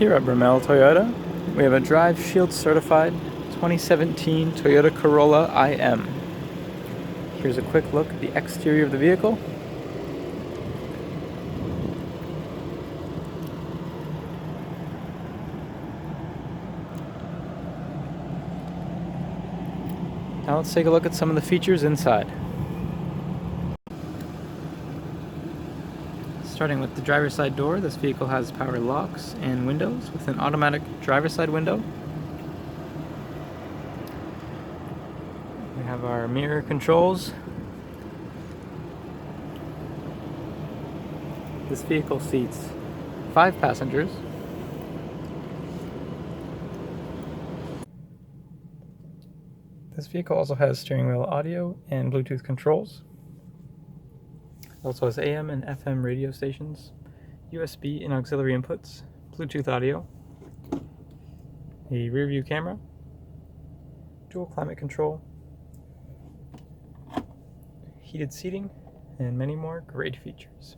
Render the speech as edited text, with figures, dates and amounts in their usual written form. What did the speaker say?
Here at Brimell Toyota, we have a Drive Shield certified 2017 Toyota Corolla IM. Here's a quick look at the exterior of the vehicle. Now let's take a look at some of the features inside. Starting with the driver's side door, this vehicle has power locks and windows with an automatic driver's side window. We have our mirror controls. This vehicle seats 5 passengers. This vehicle also has steering wheel audio and Bluetooth controls. It also has AM and FM radio stations, USB and auxiliary inputs, Bluetooth audio, a rear view camera, dual climate control, heated seating, and many more great features.